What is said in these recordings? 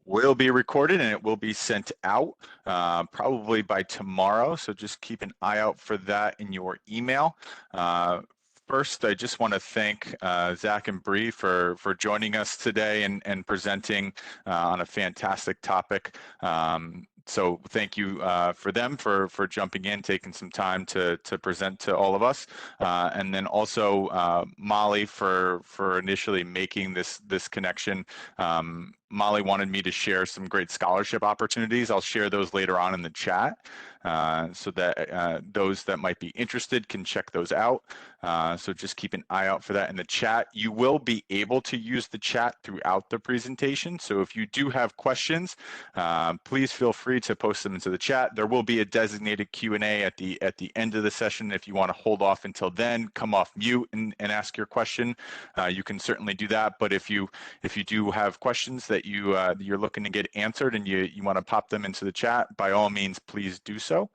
will be recorded and it will be sent out probably by tomorrow. So just keep an eye out for that in your email. First, I just want to thank Zach and Bree for joining us today and presenting on a fantastic topic. So thank you for them for jumping in, taking some time to present to all of us, and then also Molly for initially making this connection. Molly wanted me to share some great scholarship opportunities. I'll share those later on in the chat so that those that might be interested can check those out. So just keep an eye out for that in the chat. You will be able to use the chat throughout the presentation. So if you do have questions, please feel free to post them into the chat. There will be a designated Q&A at the end of the session. If you want to hold off until then, come off mute and ask your question. You can certainly do that. But if you do have questions that you're looking to get answered and you want to pop them into the chat, by all means, please do so.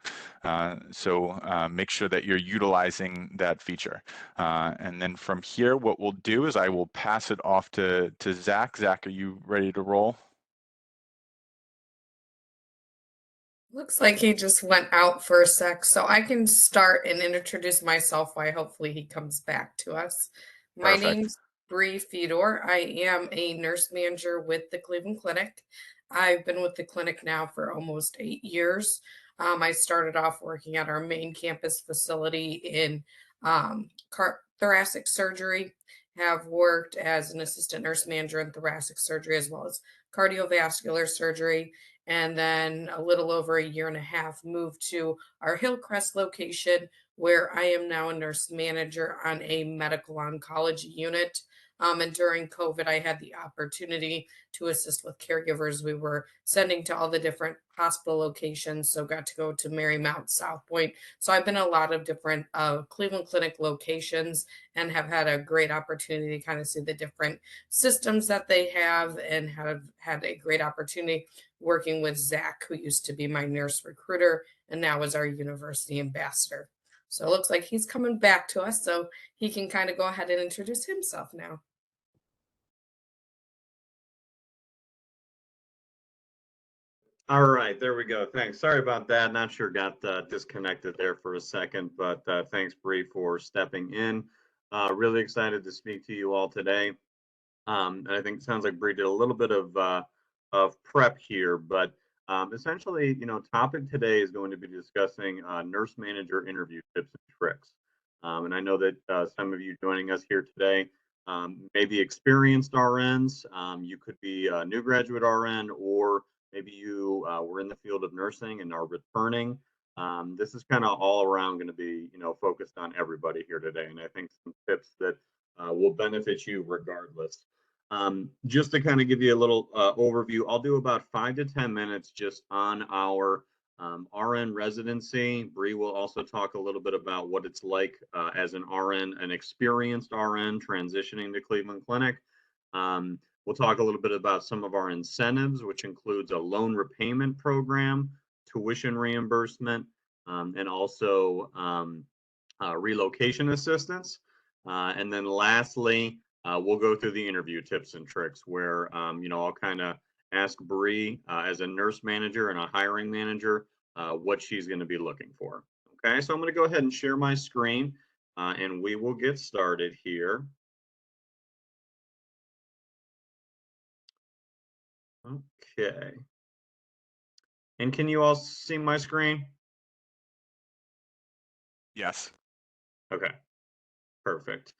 Make sure that you're utilizing that feature. And then from here, what we'll do is I will pass it off to Zach. Zach, are you ready to roll? Looks like he just went out for a sec, so I can start and introduce myself while hopefully he comes back to us. My Perfect. name's Bree Fedor. I am a nurse manager with the Cleveland Clinic. I've been with the clinic now for almost 8 years. I started off working at our main campus facility in thoracic surgery, have worked as an assistant nurse manager in thoracic surgery as well as cardiovascular surgery, and then a little over a year and a half moved to our Hillcrest location, where I am now a nurse manager on a medical oncology unit. And during COVID, I had the opportunity to assist with caregivers. We were sending to all the different hospital locations, so got to go to Marymount, South Point. So I've been in a lot of different Cleveland Clinic locations and have had a great opportunity to kind of see the different systems that they have, and have had a great opportunity working with Zach, who used to be my nurse recruiter and now is our university ambassador. So it looks like he's coming back to us, so he can kind of go ahead and introduce himself now. All right, there we go. Thanks. Sorry about that. Not sure, got disconnected there for a second, but thanks, Bree, for stepping in. Really excited to speak to you all today. And I think it sounds like Bree did a little bit of prep here, but essentially, topic today is going to be discussing nurse manager interview tips and tricks. And I know that some of you joining us here today may be experienced RNs. You could be a new graduate RN, or maybe you were in the field of nursing and are returning. This is kind of all around going to be, focused on everybody here today. And I think some tips that will benefit you regardless. Just to kind of give you a little overview, I'll do about 5 to 10 minutes just on our RN residency. Bree will also talk a little bit about what it's like as an RN, an experienced RN transitioning to Cleveland Clinic. We'll talk a little bit about some of our incentives, which includes a loan repayment program, tuition reimbursement, and also relocation assistance. And then lastly, we'll go through the interview tips and tricks where, I'll kind of ask Bree as a nurse manager and a hiring manager what she's going to be looking for. Okay, so I'm going to go ahead and share my screen and we will get started here. Okay. And can you all see my screen? Yes. Okay, perfect.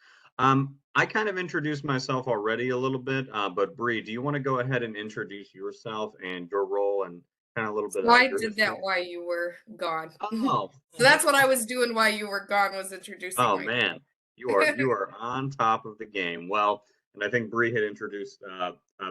I kind of introduced myself already a little bit, but Bree, do you want to go ahead and introduce yourself and your role and kind of a little bit Well, of I your did history? that while you were gone. Oh, So that's what I was doing while you were gone, was introducing oh myself. man, you are on top of the game. Well, and I think Bree had introduced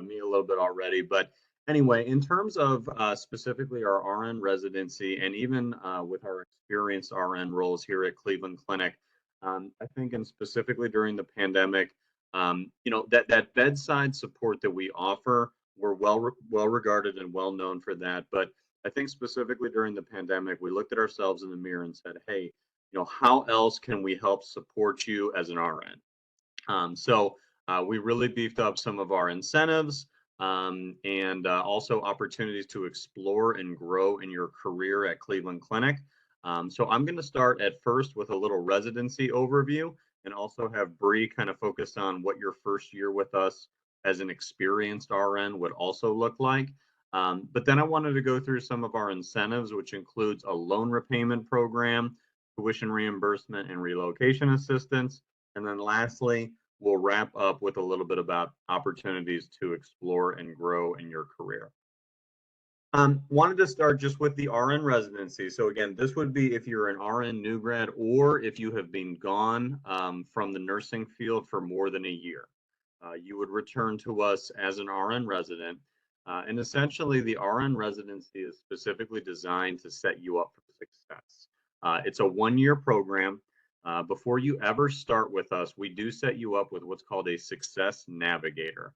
me a little bit already, but anyway, in terms of specifically our RN residency and even with our experienced RN roles here at Cleveland Clinic, I think, and specifically during the pandemic, that bedside support that we offer, we're well regarded and well known for that. But I think specifically during the pandemic, we looked at ourselves in the mirror and said, hey, how else can we help support you as an RN? So we really beefed up some of our incentives. and also opportunities to explore and grow in your career at Cleveland Clinic. So I'm going to start at first with a little residency overview and also have Bree kind of focus on what your first year with us as an experienced RN would also look like. But then I wanted to go through some of our incentives, which includes a loan repayment program, tuition reimbursement, and relocation assistance. And then lastly, we'll wrap up with a little bit about opportunities to explore and grow in your career. Wanted to start just with the RN residency. So again, this would be if you're an RN new grad or if you have been gone from the nursing field for more than a year. You would return to us as an RN resident. And essentially, the RN residency is specifically designed to set you up for success. It's a one-year program. Before you ever start with us, we do set you up with what's called a Success Navigator.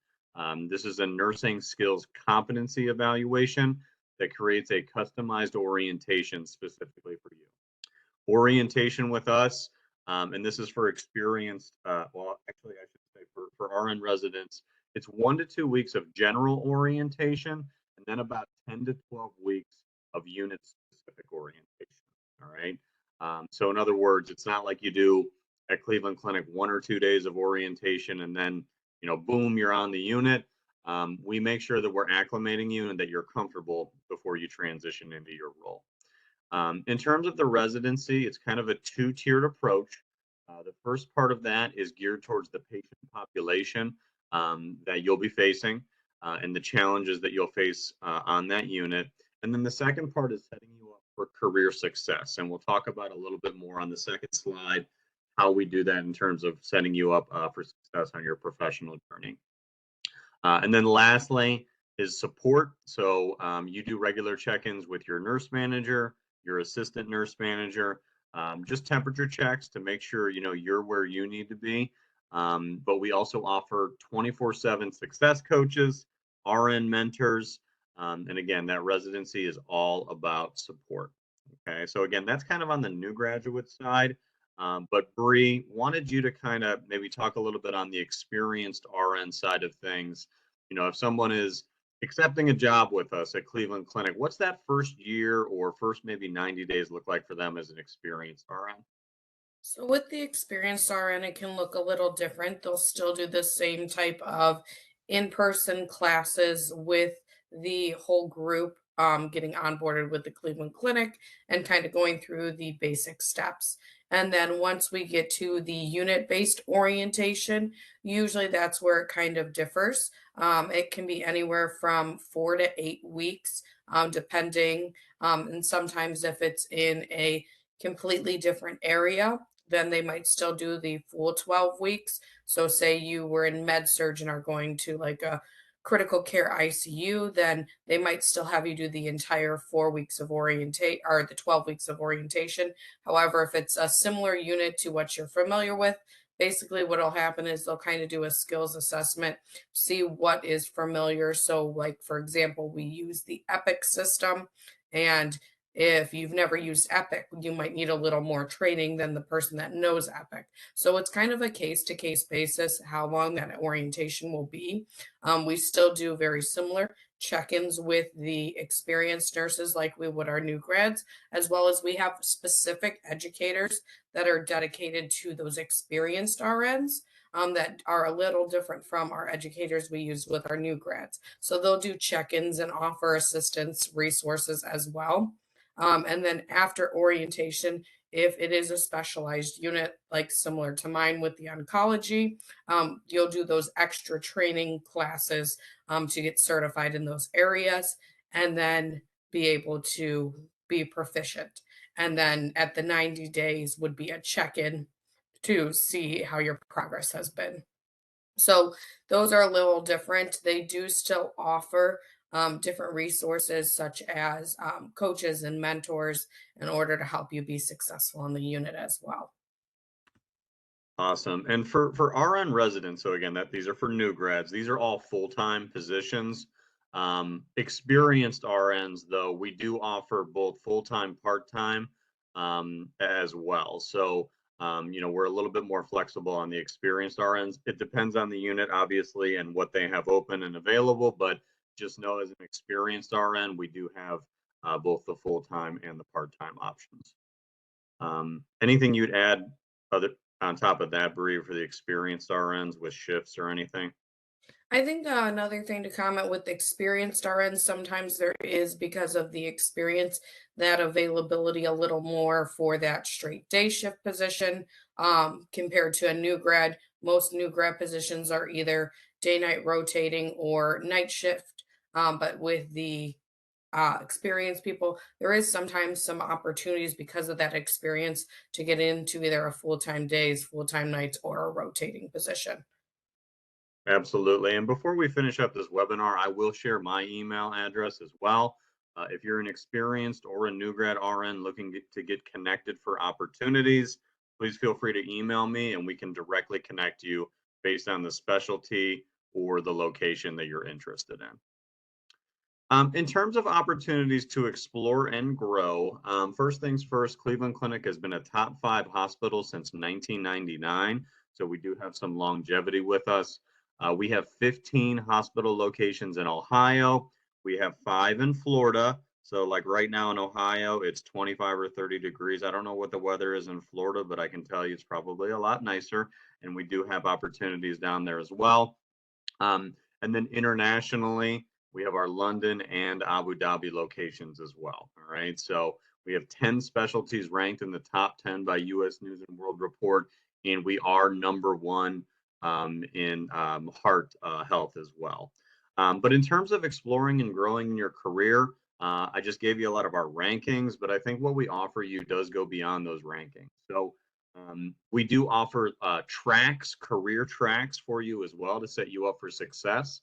This is a nursing skills competency evaluation that creates a customized orientation specifically for you. Orientation with us, and this is for experienced, well, actually, I should say for RN residents, it's 1 to 2 weeks of general orientation and then about 10 to 12 weeks of unit specific orientation. All right. So in other words, it's not like you do at Cleveland Clinic 1 or 2 days of orientation and then, boom, you're on the unit. We make sure that we're acclimating you and that you're comfortable before you transition into your role. In terms of the residency, it's kind of a two-tiered approach. The first part of that is geared towards the patient population that you'll be facing and the challenges that you'll face on that unit. And then the second part is setting you up for career success. And we'll talk about a little bit more on the second slide, how we do that in terms of setting you up for success on your professional journey. And then lastly is support. So you do regular check-ins with your nurse manager, your assistant nurse manager, just temperature checks to make sure you're where you need to be. But we also offer 24/7 success coaches, RN mentors, and again, that residency is all about support. Okay, so again, that's kind of on the new graduate side. But Bree, wanted you to kind of maybe talk a little bit on the experienced RN side of things. If someone is accepting a job with us at Cleveland Clinic, what's that first year or first maybe 90 days look like for them as an experienced RN? So with the experienced RN, it can look a little different. They'll still do the same type of in-person classes with the whole group, getting onboarded with the Cleveland Clinic and kind of going through the basic steps. And then once we get to the unit-based orientation, usually that's where it kind of differs. It can be anywhere from 4 to 8 weeks, depending. And sometimes if it's in a completely different area, then they might still do the full 12 weeks. So say you were in med surg and are going to like a critical care ICU, then they might still have you do the entire 4 weeks of orientate or the 12 weeks of orientation. However, if it's a similar unit to what you're familiar with, basically what'll happen is they'll kind of do a skills assessment, see what is familiar. So like for example, we use the Epic system, and if you've never used Epic, you might need a little more training than the person that knows Epic. So it's kind of a case to case basis how long that orientation will be. We still do very similar check ins with the experienced nurses like we would our new grads, as well as we have specific educators that are dedicated to those experienced RNs. That are a little different from our educators we use with our new grads. So they'll do check ins and offer assistance resources as well. And then after orientation, if it is a specialized unit, like similar to mine with the oncology, you'll do those extra training classes to get certified in those areas and then be able to be proficient. And then at the 90 days would be a check in to see how your progress has been. So those are a little different. They do still offer different resources such as coaches and mentors in order to help you be successful in the unit as well. Awesome. And for RN residents, so again, these are for new grads. These are all full-time positions. Experienced RNs, though, we do offer both full-time, part-time as well. So We're a little bit more flexible on the experienced RNs. It depends on the unit, obviously, and what they have open and available, but just know as an experienced RN, we do have both the full-time and the part-time options. Anything you'd add on top of that, Bree, for the experienced RNs with shifts or anything? I think another thing to comment with experienced RNs, sometimes there is, because of the experience, that availability a little more for that straight day shift position compared to a new grad. Most new grad positions are either day night rotating or night shift. But with the experienced people, there is sometimes some opportunities because of that experience to get into either a full time days, full time nights, or a rotating position. Absolutely. And before we finish up this webinar, I will share my email address as well. If you're an experienced or a new grad RN looking to get connected for opportunities, please feel free to email me and we can directly connect you based on the specialty or the location that you're interested in. In terms of opportunities to explore and grow, first things first, Cleveland Clinic has been a top 5 hospital since 1999, so we do have some longevity with us. We have 15 hospital locations in Ohio. We have 5 in Florida. So like right now in Ohio, it's 25 or 30 degrees. I don't know what the weather is in Florida, but I can tell you it's probably a lot nicer. And we do have opportunities down there as well. And then internationally, we have our London and Abu Dhabi locations as well. All right. So we have 10 specialties ranked in the top 10 by US News and World Report. And we are #1 in heart health as well. But in terms of exploring and growing in your career, I just gave you a lot of our rankings, but I think what we offer you does go beyond those rankings. So we do offer tracks, career tracks for you as well to set you up for success.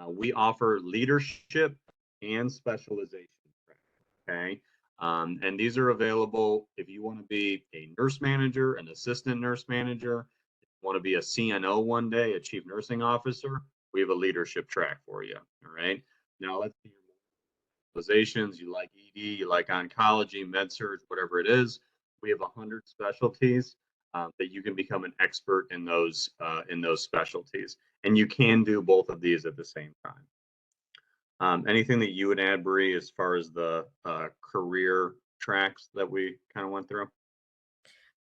We offer leadership and specialization tracks, okay? And these are available if you want to be a nurse manager, an assistant nurse manager, want to be a CNO one day, a chief nursing officer, we have a leadership track for you. All right. Now let's see your specializations. You like ED, you like oncology, med surg, whatever it is. We have 100 specialties that you can become an expert in those specialties, and you can do both of these at the same time. Anything that you would add, Bree, as far as the career tracks that we kind of went through?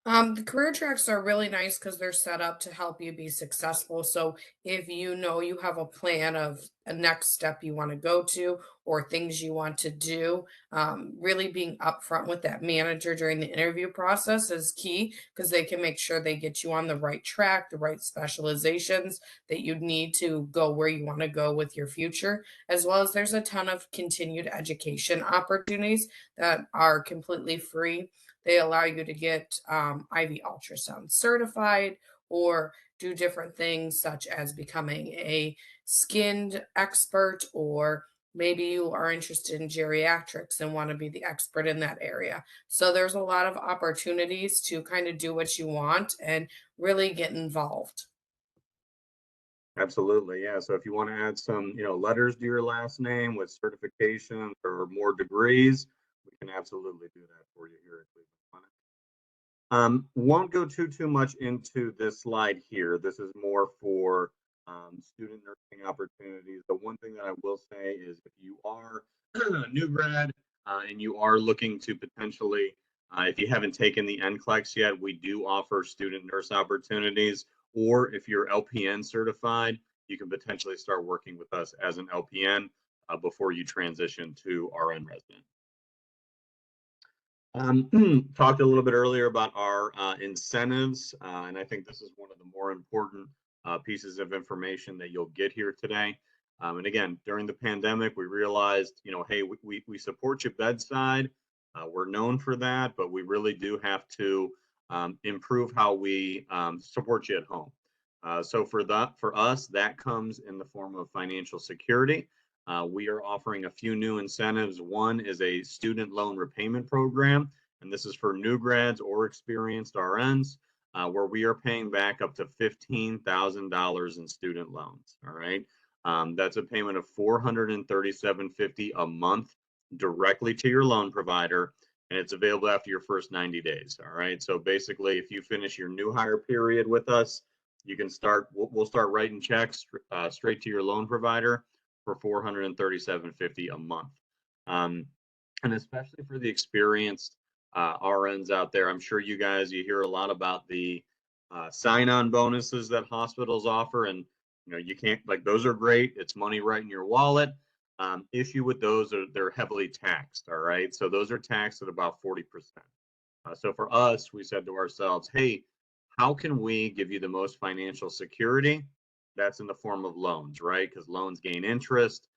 The career tracks are really nice because they're set up to help you be successful. So if you know you have a plan of a next step you want to go to or things you want to do, really being upfront with that manager during the interview process is key because they can make sure they get you on the right track, the right specializations that you need to go where you want to go with your future, as well as there's a ton of continued education opportunities that are completely free. They allow you to get IV ultrasound certified or do different things such as becoming a skinned expert, or maybe you are interested in geriatrics and want to be the expert in that area. So there's a lot of opportunities to kind of do what you want and really get involved. Absolutely, yeah. So if you want to add some, letters to your last name with certifications or more degrees, we can absolutely do that for you here at Cleveland Clinic. Won't go too much into this slide here. This is more for student nursing opportunities. The one thing that I will say is if you are a new grad and you are looking to potentially, if you haven't taken the NCLEX yet, we do offer student nurse opportunities. Or if you're LPN certified, you can potentially start working with us as an LPN before you transition to RN resident. Talked a little bit earlier about our incentives, and I think this is one of the more important pieces of information that you'll get here today. And again, during the pandemic, we realized, hey, we support you bedside. We're known for that, but we really do have to improve how we support you at home. So for us, that comes in the form of financial security. We are offering a few new incentives. One is a student loan repayment program, and this is for new grads or experienced RNs, where we are paying back up to $15,000 in student loans. All right, that's a payment of $437.50 a month directly to your loan provider, and it's available after your first 90 days. All right. So basically, if you finish your new hire period with us, you can start, we'll start writing checks straight to your loan provider for $437.50 a month. And especially for the experienced RNs out there, I'm sure you hear a lot about the sign-on bonuses that hospitals offer, and you can't, like, those are great. It's money right in your wallet. Issue with those are they're heavily taxed. All right, so those are taxed at about 40%. So for us, we said to ourselves, hey, how can we give you the most financial security? That's in the form of loans, right? Because loans gain interest.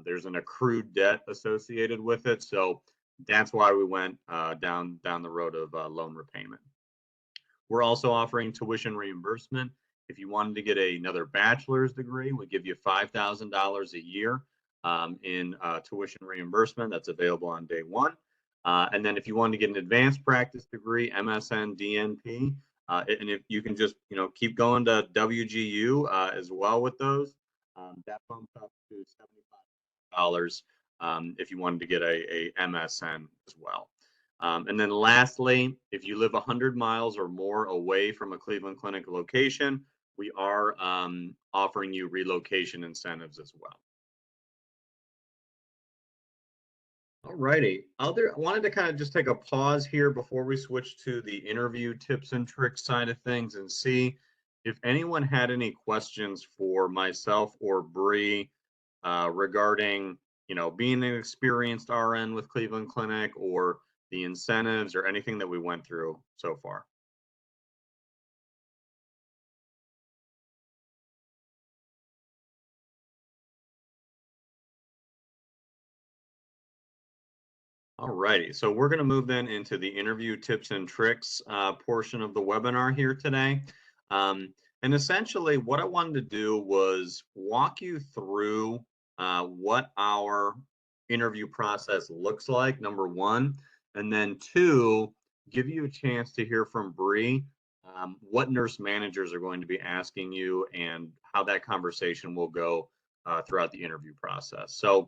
There's an accrued debt associated with it. So that's why we went down the road of loan repayment. We're also offering tuition reimbursement. If you wanted to get another bachelor's degree, we give you $5,000 a year in tuition reimbursement. That's available on day one. And then if you want to get an advanced practice degree, MSN, DNP, and if you can just keep going to WGU as well with those, that bumps up to $75 if you wanted to get a MSN as well. And then lastly, if you live 100 miles or more away from a Cleveland Clinic location, we are offering you relocation incentives as well. All righty. I wanted to kind of just take a pause here before we switch to the interview tips and tricks side of things and see if anyone had any questions for myself or Bree regarding, being an experienced RN with Cleveland Clinic, or the incentives, or anything that we went through so far. All righty, so we're going to move then into the interview tips and tricks portion of the webinar here today. And essentially what I wanted to do was walk you through what our interview process looks like, number one, and then two, give you a chance to hear from Bree what nurse managers are going to be asking you and how that conversation will go throughout the interview process. So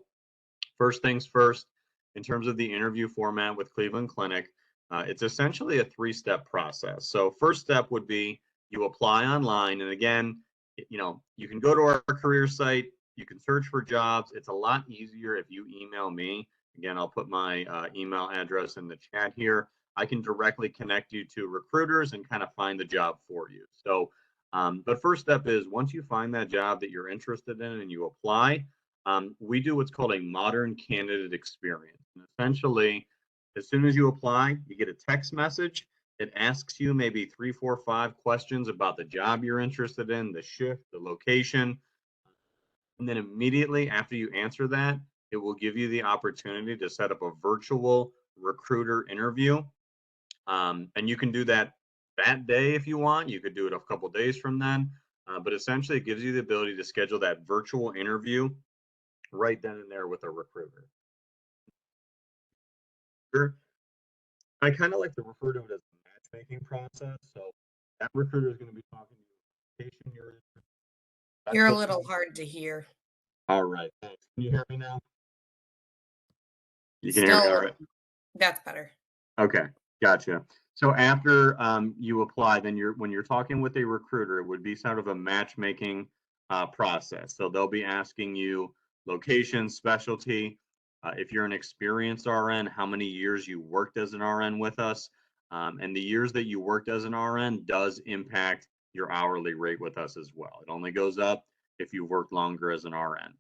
first things first, in terms of the interview format with Cleveland Clinic, it's essentially a three-step process. So first step would be you apply online, and again, you can go to our career site, you can search for jobs. It's a lot easier if you email me. Again, I'll put my email address in the chat here. I can directly connect you to recruiters and kind of find the job for you. So, but first step is, once you find that job that you're interested in and you apply, we do what's called a modern candidate experience. And essentially, as soon as you apply, you get a text message. It asks you maybe 3, 4, 5 questions about the job you're interested in, the shift, the location. And then immediately after you answer that, it will give you the opportunity to set up a virtual recruiter interview. And you can do that day if you want. You could do it a couple days from then. But essentially, it gives you the ability to schedule that virtual interview right then and there with a recruiter. I kind of like to refer to it as a matchmaking process. So that recruiter is going to be talking to you. You're a little hard to hear. All right, thanks. Can you hear me now? You can hear me all right? That's better. Okay, gotcha. So after you apply, then when you're talking with a recruiter, it would be sort of a matchmaking process. So they'll be asking you location, specialty. If you're an experienced RN, how many years you worked as an RN with us. And the years that you worked as an RN does impact your hourly rate with us as well. It only goes up if you've worked longer as an RN.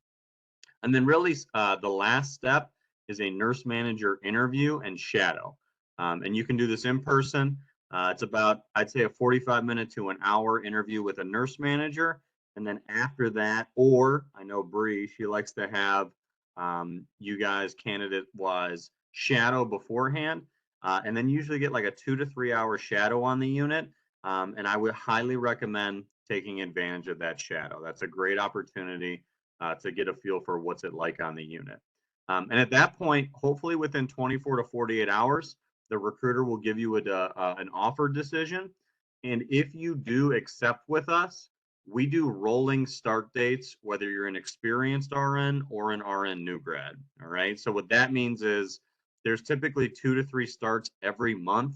And then really the last step is a nurse manager interview and shadow. And you can do this in person. It's about, I'd say, a 45-minute to an hour interview with a nurse manager. And then after that, or I know Bree, she likes to have you guys candidate-wise shadow beforehand. And then usually get like a 2 to 3 hour shadow on the unit. And I would highly recommend taking advantage of that shadow. That's a great opportunity to get a feel for what's it like on the unit. And at that point, hopefully within 24 to 48 hours, the recruiter will give you an offer decision. And if you do accept with us, we do rolling start dates, whether you're an experienced RN or an RN new grad. All right. So what that means is there's typically 2 to 3 starts every month.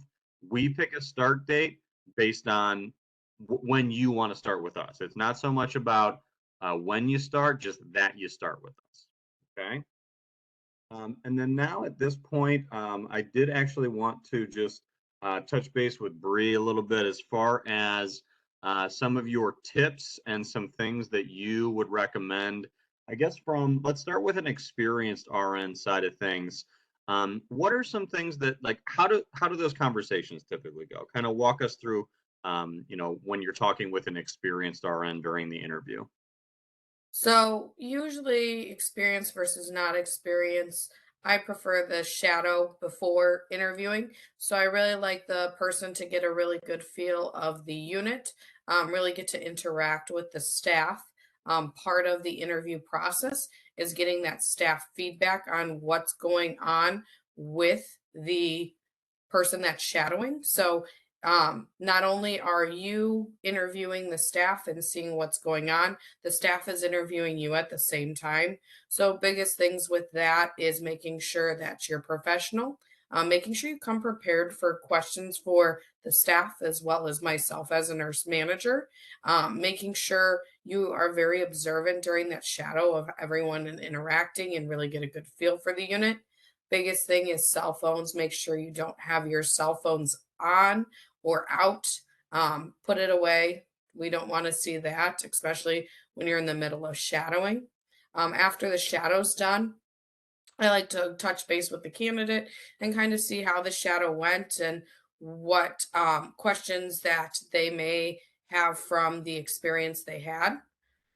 We pick a start date based on when you want to start with us. It's not so much about when you start, just that you start with us. Okay. And then now at this point, I did actually want to just touch base with Bree a little bit as far as some of your tips and some things that you would recommend. I guess let's start with an experienced RN side of things. What are some things that, like, how do those conversations typically go? Kind of walk us through, when you're talking with an experienced RN during the interview. So usually experience versus not experience. I prefer the shadow before interviewing. So I really like the person to get a really good feel of the unit, really get to interact with the staff. Part of the interview process is getting that staff feedback on what's going on with the person that's shadowing. So not only are you interviewing the staff and seeing what's going on, the staff is interviewing you at the same time. So biggest things with that is making sure that you're professional, making sure you come prepared for questions for the staff as well as myself as a nurse manager, making sure you are very observant during that shadow of everyone and interacting and really get a good feel for the unit. Biggest thing is cell phones. Make sure you don't have your cell phones on or out. Put it away. We don't want to see that, especially when you're in the middle of shadowing. After the shadow's done, I like to touch base with the candidate and kind of see how the shadow went and what questions that they may have from the experience they had.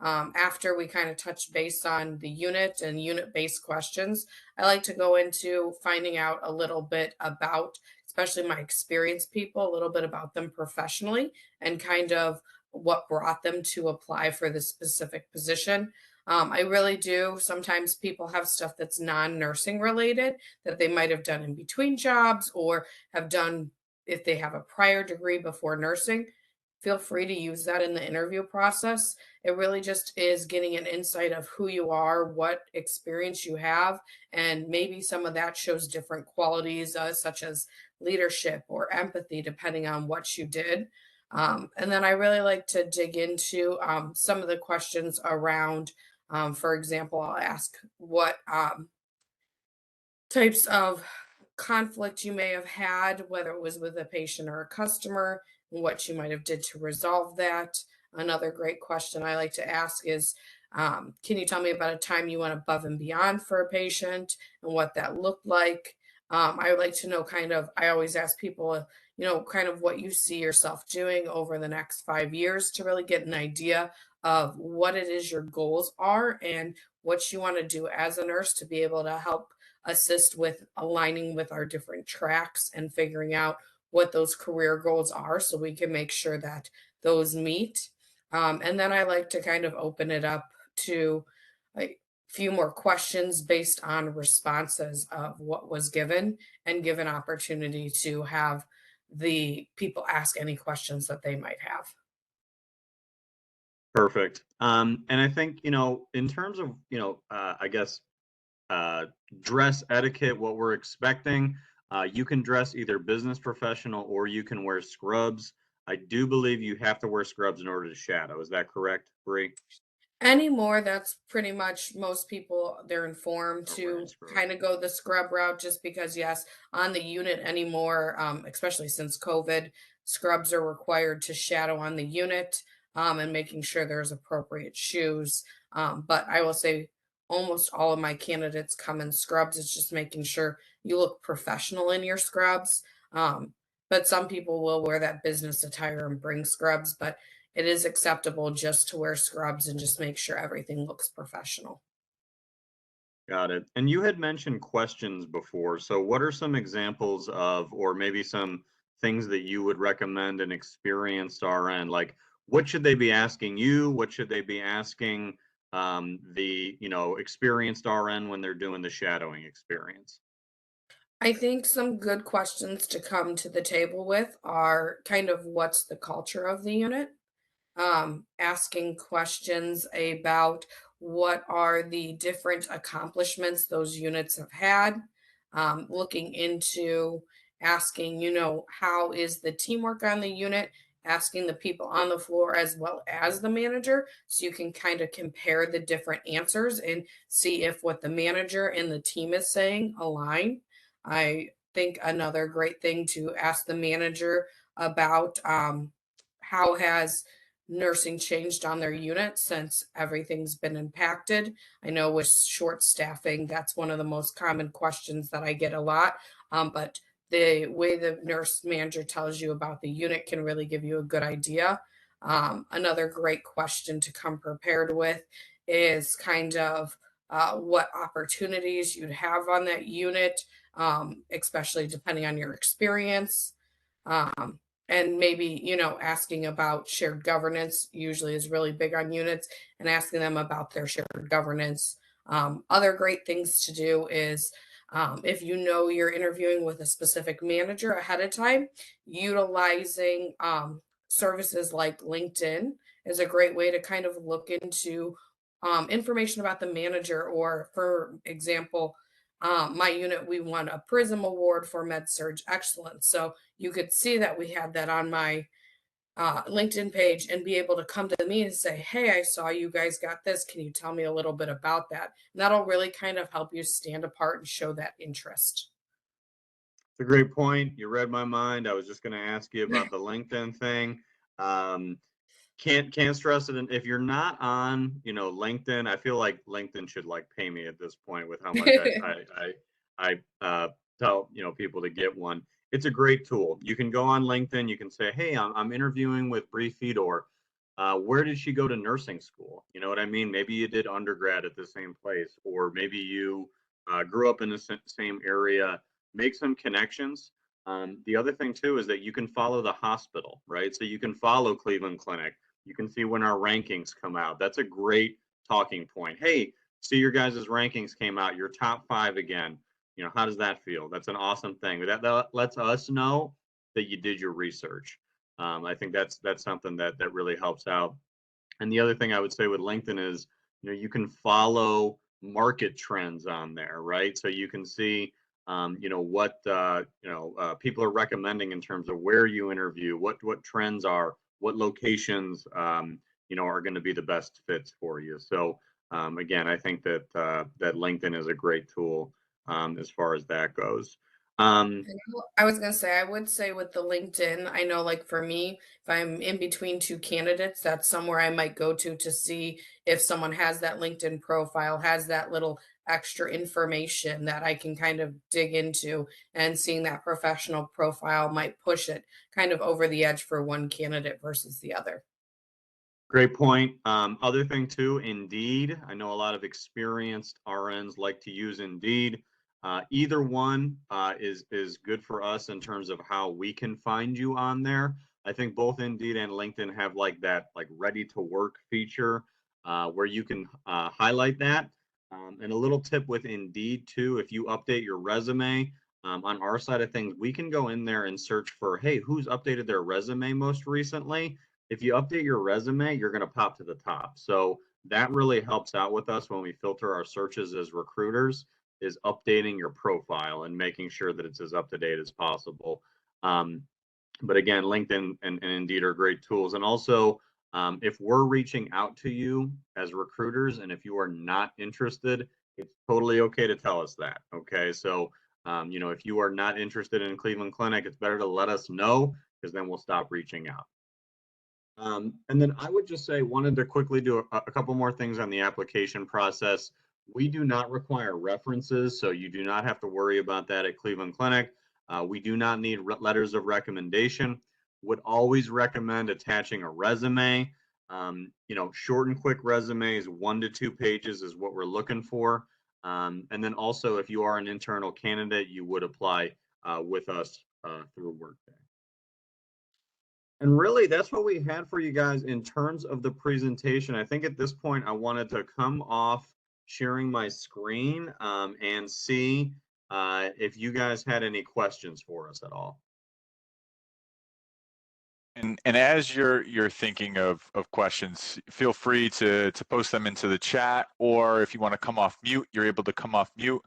After we kind of touch base on the unit and unit based questions, I like to go into finding out a little bit about, especially my experienced people, a little bit about them professionally and kind of what brought them to apply for this specific position. I really do. Sometimes people have stuff that's non nursing related that they might have done in between jobs or have done if they have a prior degree before nursing. Feel free to use that in the interview process. It really just is getting an insight of who you are, what experience you have, and maybe some of that shows different qualities, such as leadership or empathy, depending on what you did. And then I really like to dig into some of the questions around, for example, I'll ask what types of conflict you may have had, whether it was with a patient or a customer, and what you might have did to resolve that. Another great question I like to ask is, can you tell me about a time you went above and beyond for a patient and what that looked like? I would like to know kind of, I always ask people, kind of what you see yourself doing over the next 5 years to really get an idea of what it is your goals are and what you want to do as a nurse to be able to help assist with aligning with our different tracks and figuring out what those career goals are so we can make sure that those meet. And then I like to kind of open it up to a few more questions based on responses of what was given and give an opportunity to have the people ask any questions that they might have. Perfect. And I think, in terms of, I guess, uh, dress etiquette, what we're expecting, you can dress either business professional or you can wear scrubs. I do believe you have to wear scrubs in order to shadow. Is that correct, Bree? Anymore, that's pretty much most people, they're informed Are wearing to scrubs. kind of go the scrub route just because, yes, on the unit anymore, especially since COVID, scrubs are required to shadow on the unit and making sure there's appropriate shoes. But I will say almost all of my candidates come in scrubs. It's just making sure you look professional in your scrubs. But some people will wear that business attire and bring scrubs, but it is acceptable just to wear scrubs and just make sure everything looks professional. Got it. And you had mentioned questions before. So what are some examples of, or maybe some things that you would recommend an experienced RN? Like, what should they be asking you? What should they be asking the, experienced RN when they're doing the shadowing experience? I think some good questions to come to the table with are kind of what's the culture of the unit? Asking questions about what are the different accomplishments those units have had. looking into asking, how is the teamwork on the unit, asking the people on the floor as well as the manager, so you can kind of compare the different answers and see if what the manager and the team is saying align. I think another great thing to ask the manager about, how has nursing changed on their unit since everything's been impacted. I know with short staffing, that's one of the most common questions that I get a lot. But the way the nurse manager tells you about the unit can really give you a good idea. Another great question to come prepared with is kind of what opportunities you'd have on that unit, especially depending on your experience. Um, and maybe, asking about shared governance usually is really big on units, and asking them about their shared governance. Other great things to do is, if you know you're interviewing with a specific manager ahead of time, utilizing services like LinkedIn is a great way to kind of look into information about the manager. Or, for example, my unit, we won a Prism Award for Med Surg Excellence. So you could see that we had that on my LinkedIn page and be able to come to me and say, "Hey, I saw you guys got this. Can you tell me a little bit about that?" And that'll really kind of help you stand apart and show that interest. It's a great point. You read my mind. I was just going to ask you about the LinkedIn thing. Um, can't stress it. And if you're not on, LinkedIn, I feel like LinkedIn should like pay me at this point with how much I tell people to get one. It's a great tool. You can go on LinkedIn. You can say, "Hey, I'm interviewing with Bree Fedor. Where did she go to nursing school?" You know what I mean? Maybe you did undergrad at the same place, or maybe you grew up in the same area. Make some connections. The other thing too is that you can follow the hospital, right? So you can follow Cleveland Clinic. You can see when our rankings come out. That's a great talking point. "Hey, see your guys' rankings came out. You're top 5 again. How does that feel?" That's an awesome thing. That lets us know that you did your research. I think that's something that really helps out. And the other thing I would say with LinkedIn is, you can follow market trends on there, right? So you can see, what people are recommending in terms of where you interview, what trends are, what locations, are going to be the best fits for you. So again, I think that LinkedIn is a great tool as far as that goes. Um, I was gonna say, I would say with the LinkedIn, I know, like, for me, if I'm in between two candidates, that's somewhere I might go to see if someone has that LinkedIn profile, has that little extra information that I can kind of dig into, and seeing that professional profile might push it kind of over the edge for one candidate versus the other. Great point. Other thing too, Indeed. I know a lot of experienced RNs like to use Indeed. Either one is good for us in terms of how we can find you on there. I think both Indeed and LinkedIn have like that like ready to work feature where you can highlight that. And a little tip with Indeed too, if you update your resume on our side of things, we can go in there and search for, "Hey, who's updated their resume most recently?" If you update your resume, you're going to pop to the top. So that really helps out with us when we filter our searches as recruiters, is updating your profile and making sure that it's as up to date as possible. Um, but again, LinkedIn and Indeed are great tools. And also, if we're reaching out to you as recruiters, and if you are not interested, it's totally okay to tell us that. Okay. So, if you are not interested in Cleveland Clinic, it's better to let us know, because then we'll stop reaching out. And then I would just say, wanted to quickly do a couple more things on the application process. We do not require references, so you do not have to worry about that at Cleveland Clinic. We do not need letters of recommendation. Would always recommend attaching a resume. Short and quick resumes, 1 to 2 pages is what we're looking for. And then also, if you are an internal candidate, you would apply with us through Workday. And really, that's what we had for you guys in terms of the presentation. I think at this point, I wanted to come off sharing my screen and see if you guys had any questions for us at all. And as you're thinking of questions, feel free to post them into the chat, or if you want to come off mute, you're able to come off mute.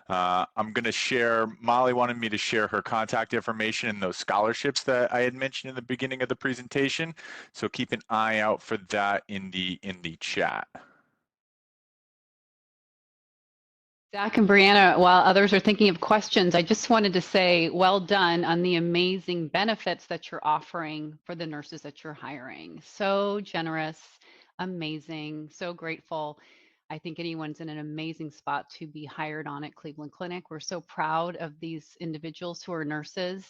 I'm going to share, Molly wanted me to share her contact information and those scholarships that I had mentioned in the beginning of the presentation. So keep an eye out for that in the chat. Zach and Brianna, while others are thinking of questions, I just wanted to say well done on the amazing benefits that you're offering for the nurses that you're hiring. So generous, amazing, so grateful. I think anyone's in an amazing spot to be hired on at Cleveland Clinic. We're so proud of these individuals who are nurses.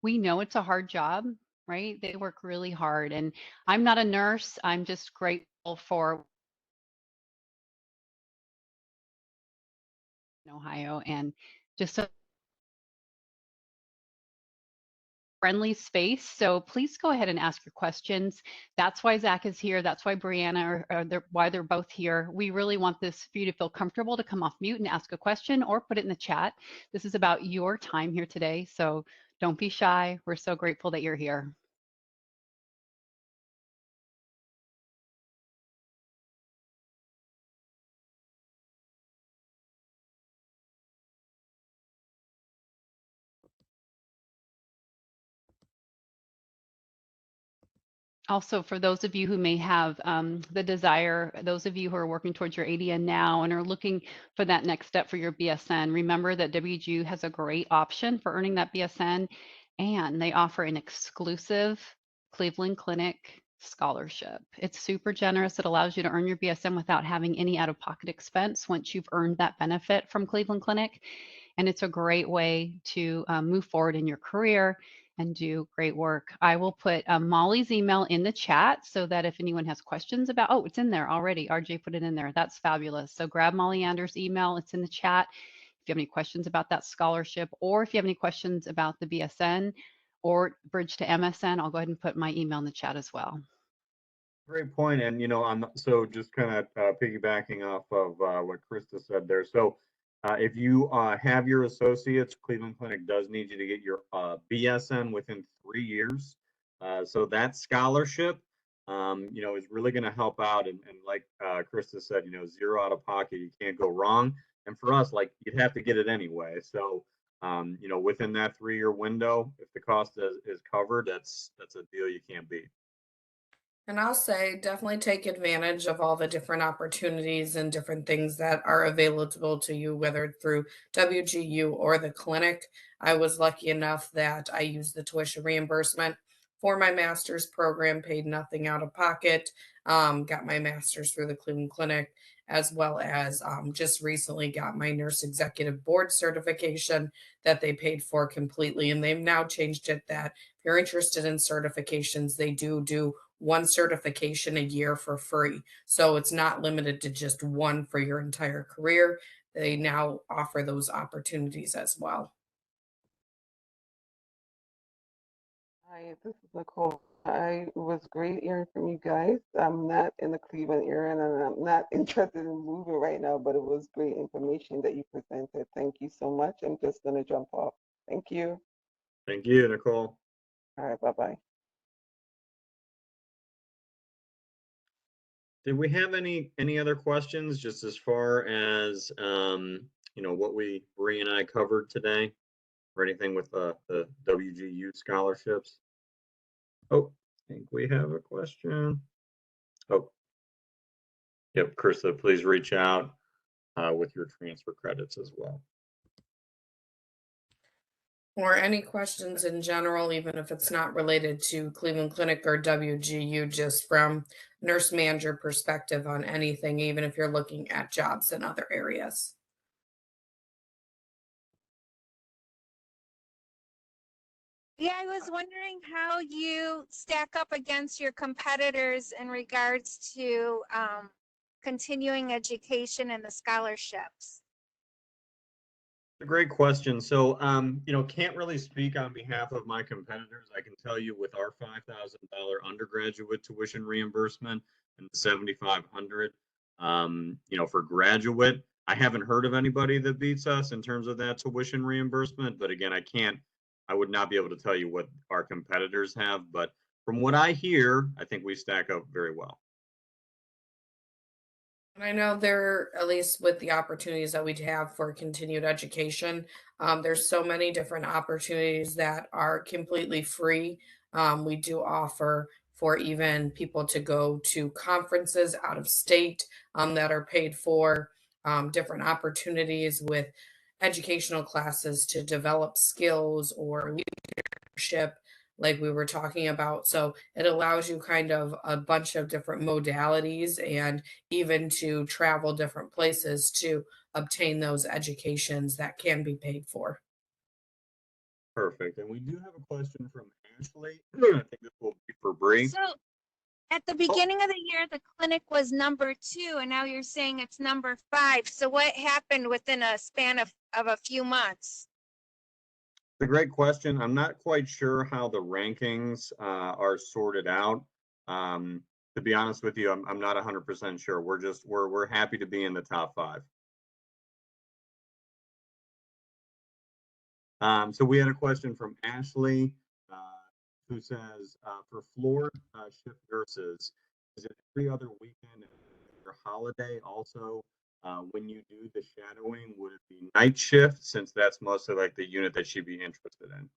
We know it's a hard job, right? They work really hard. And I'm not a nurse. I'm just grateful for Ohio and just a friendly space. So please go ahead and ask your questions. That's why Zach is here. That's why Brianna why they're both here. We really want this for you to feel comfortable to come off mute and ask a question or put it in the chat. This is about your time here today. So don't be shy. We're so grateful that you're here. Also, for those of you who may have the desire, those of you who are working towards your ADN now and are looking for that next step for your BSN, remember that WGU has a great option for earning that BSN, and they offer an exclusive Cleveland Clinic scholarship. It's super generous. It allows you to earn your BSN without having any out-of-pocket expense once you've earned that benefit from Cleveland Clinic. And it's a great way to move forward in your career and do great work. I will put Molly's email in the chat so that if anyone has questions about, oh, it's in there already. RJ put it in there. That's fabulous. So grab Molly Anders' email. It's in the chat. If you have any questions about that scholarship, or if you have any questions about the BSN or Bridge to MSN, I'll go ahead and put my email in the chat as well. Great point. And, so just kind of piggybacking off of what Krista said there. So if you have your associates, Cleveland Clinic does need you to get your BSN within 3 years. So that scholarship, is really going to help out. And like Krista said, zero out of pocket, you can't go wrong. And for us, like, you'd have to get it anyway. So, within that 3-year window, if the cost is covered, that's a deal you can't beat. And I'll say definitely take advantage of all the different opportunities and different things that are available to you, whether through WGU or the clinic. I was lucky enough that I used the tuition reimbursement for my master's program, paid nothing out of pocket, got my master's through the Cleveland Clinic, as well as just recently got my nurse executive board certification that they paid for completely. And they've now changed it that if you're interested in certifications, they do one certification a year for free. So it's not limited to just one for your entire career. They now offer those opportunities as well. Hi, this is Nicole. It was great hearing from you guys. I'm not in the Cleveland area and I'm not interested in moving right now, but it was great information that you presented. Thank you so much. I'm just going to jump off. Thank you. Thank you, Nicole. All right, bye-bye. Did we have any other questions just as far as what Bree and I covered today, or anything with the WGU scholarships? Oh, I think we have a question. Oh, yep, Krista, please reach out with your transfer credits as well. Or any questions in general, even if it's not related to Cleveland Clinic or WGU, just from nurse manager perspective on anything, even if you're looking at jobs in other areas. Yeah, I was wondering how you stack up against your competitors in regards to continuing education and the scholarships. A great question. So, can't really speak on behalf of my competitors. I can tell you with our $5,000 undergraduate tuition reimbursement and the $7,500, for graduate, I haven't heard of anybody that beats us in terms of that tuition reimbursement. But again, I would not be able to tell you what our competitors have. But from what I hear, I think we stack up very well. And I know there, at least with the opportunities that we have for continued education, there's so many different opportunities that are completely free. We do offer for even people to go to conferences out of state that are paid for, different opportunities with educational classes to develop skills or leadership, like we were talking about. So it allows you kind of a bunch of different modalities and even to travel different places to obtain those educations that can be paid for. Perfect. And we do have a question from Ashley. I think this will be for Bree. So at the beginning of the year, the clinic was number 2, and now you're saying it's number 5. So what happened within a span of a few months? It's a great question. I'm not quite sure how the rankings are sorted out. To be honest with you, I'm not 100% sure. We're happy to be in the top 5. So we had a question from Ashley, who says, for floor shift nurses, is it every other weekend or holiday also? When you do the shadowing, would it be night shift, since that's mostly like the unit that she'd be interested in?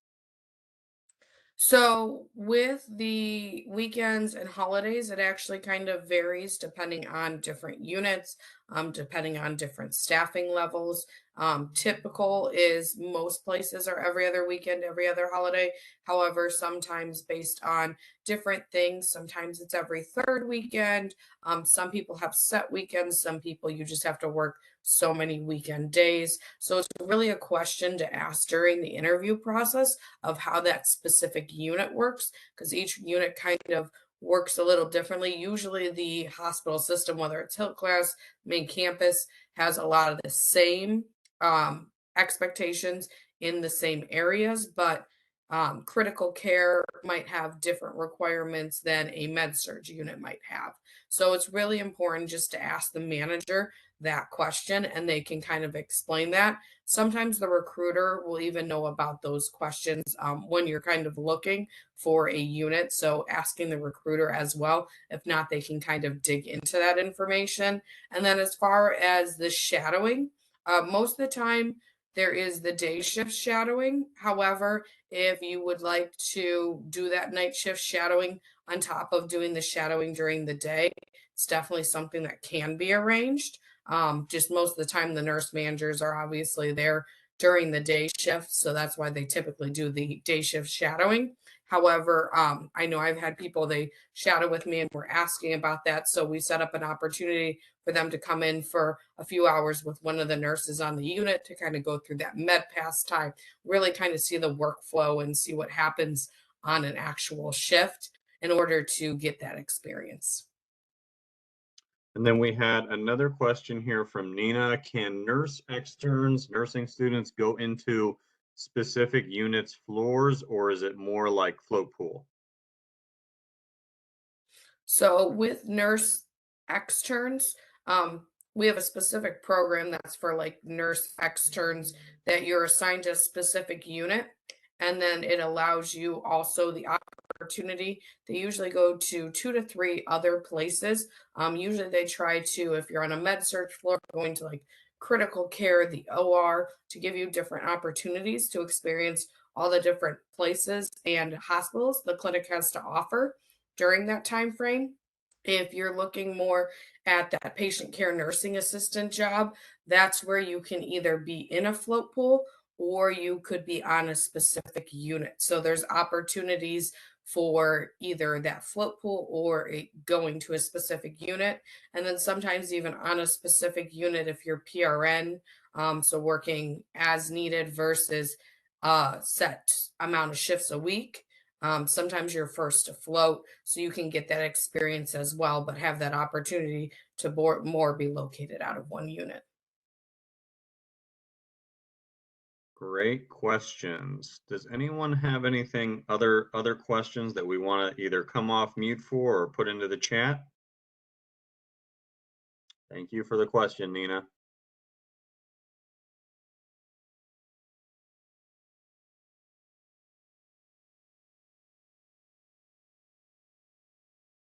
So with the weekends and holidays, it actually kind of varies depending on different units, depending on different staffing levels. Typical is most places are every other weekend, every other holiday. However, sometimes based on different things, sometimes it's every third weekend. Some people have set weekends, some people you just have to work so many weekend days. So it's really a question to ask during the interview process of how that specific unit works, because each unit kind of works a little differently. Usually, the hospital system, whether it's Hillcrest, main campus, has a lot of the same expectations in the same areas, but critical care might have different requirements than a med surg unit might have. So it's really important just to ask the manager that question and they can kind of explain that. Sometimes the recruiter will even know about those questions when you're kind of looking for a unit. So asking the recruiter as well. If not, they can kind of dig into that information. And then as far as the shadowing, most of the time there is the day shift shadowing. However, if you would like to do that night shift shadowing on top of doing the shadowing during the day, it's definitely something that can be arranged. Just most of the time, the nurse managers are obviously there during the day shift. So that's why they typically do the day shift shadowing. However, I know I've had people, they shadow with me and were asking about that. So we set up an opportunity for them to come in for a few hours with one of the nurses on the unit to kind of go through that med pass time, really kind of see the workflow and see what happens on an actual shift in order to get that experience. And then we had another question here from Nina. Can nurse externs, nursing students go into specific units floors, or is it more like float pool? So with nurse externs, we have a specific program that's for like nurse externs that you're assigned to a specific unit. And then it allows you also the opportunity. They usually go to 2 to 3 other places. Usually they try to, if you're on a med surg floor, going to like critical care, the OR, to give you different opportunities to experience all the different places and hospitals the clinic has to offer during that time frame. If you're looking more at that patient care nursing assistant job, that's where you can either be in a float pool or you could be on a specific unit. So there's opportunities for either that float pool or going to a specific unit. And then sometimes even on a specific unit if you're PRN, so working as needed versus set amount of shifts a week. Sometimes you're first to float, so you can get that experience as well, but have that opportunity to more be located out of one unit. Great questions. Does anyone have anything other questions that we want to either come off mute for or put into the chat? Thank you for the question, Nina.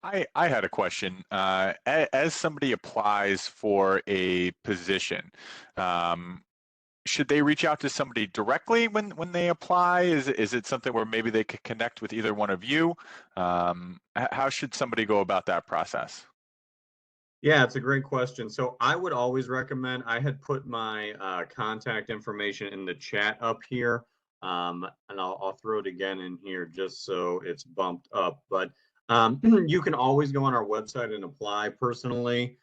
I had a question. As somebody applies for a position, should they reach out to somebody directly when they apply? Is it something where maybe they could connect with either one of you? How should somebody go about that process? Yeah, it's a great question. So I would always recommend, I had put my contact information in the chat up here. And I'll throw it again in here just so it's bumped up. But you can always go on our website and apply personally.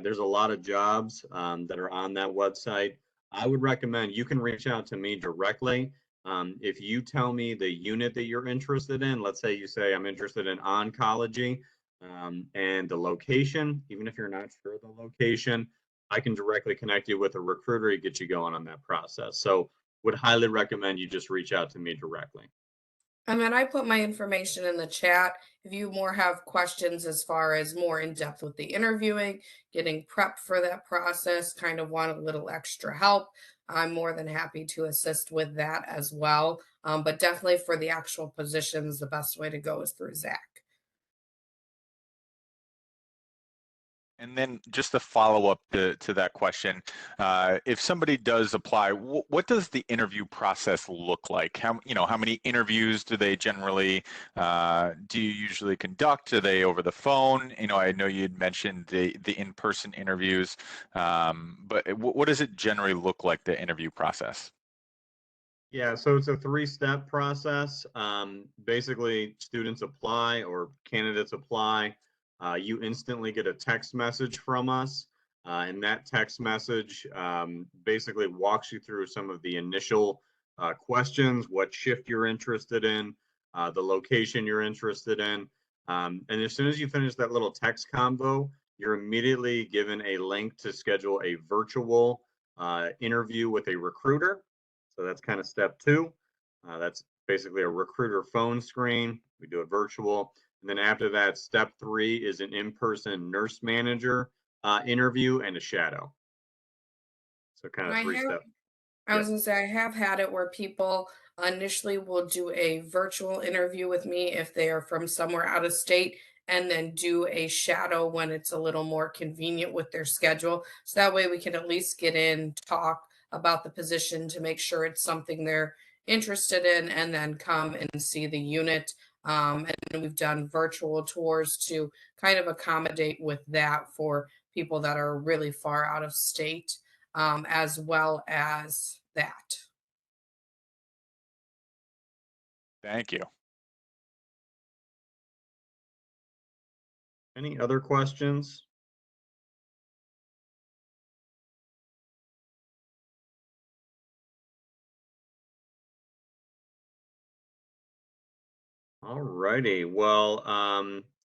There's a lot of jobs that are on that website. I would recommend you can reach out to me directly. If you tell me the unit that you're interested in, let's say you say I'm interested in oncology, and the location, even if you're not sure of the location, I can directly connect you with a recruiter to get you going on that process. So would highly recommend you just reach out to me directly. And then I put my information in the chat. If you more have questions as far as more in depth with the interviewing, getting prepped for that process, kind of want a little extra help, I'm more than happy to assist with that as well. But definitely for the actual positions, the best way to go is through Zach. And then just a follow up to that question, if somebody does apply, what does the interview process look like? How many interviews do they generally do you usually conduct? Are they over the phone? I know you'd mentioned the in-person interviews, but what does it generally look like, the interview process? Yeah, so it's a 3-step process. Basically, students apply or candidates apply. You instantly get a text message from us. And that text message basically walks you through some of the initial questions, what shift you're interested in, the location you're interested in. And as soon as you finish that little text convo, you're immediately given a link to schedule a virtual interview with a recruiter. So that's kind of step 2. That's basically a recruiter phone screen. We do it virtual. And then after that, step 3 is an in-person nurse manager interview and a shadow. So kind And of 3 steps. I was gonna say, I have had it where people initially will do a virtual interview with me if they are from somewhere out of state, and then do a shadow when it's a little more convenient with their schedule. So that way we can at least get in, talk about the position to make sure it's something they're interested in, and then come and see the unit. And we've done virtual tours to kind of accommodate with that for people that are really far out of state, as well as that. Thank you. Any other questions? All righty. Well,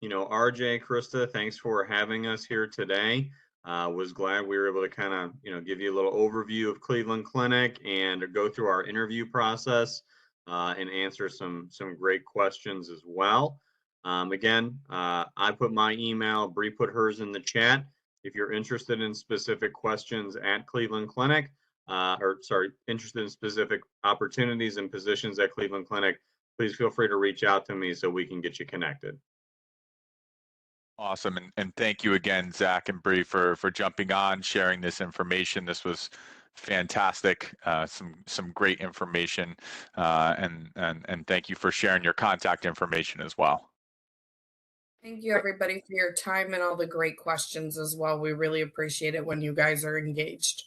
RJ, Krista, thanks for having us here today. Was glad we were able to kind of, give you a little overview of Cleveland Clinic and go through our interview process and answer some great questions as well. Again, I put my email, Bree put hers in the chat. If you're interested in specific questions at Cleveland Clinic, interested in specific opportunities and positions at Cleveland Clinic, please feel free to reach out to me so we can get you connected. Awesome. And thank you again, Zach and Bree, for jumping on, sharing this information. This was fantastic. Some great information. And thank you for sharing your contact information as well. Thank you, everybody, for your time and all the great questions as well. We really appreciate it when you guys are engaged.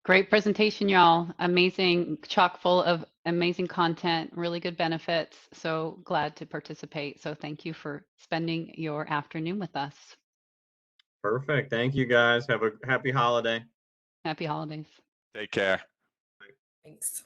Great presentation, y'all. Amazing, chock full of amazing content, really good benefits. So glad to participate. So thank you for spending your afternoon with us. Perfect. Thank you, guys. Have a happy holiday. Happy holidays. Take care. Thanks.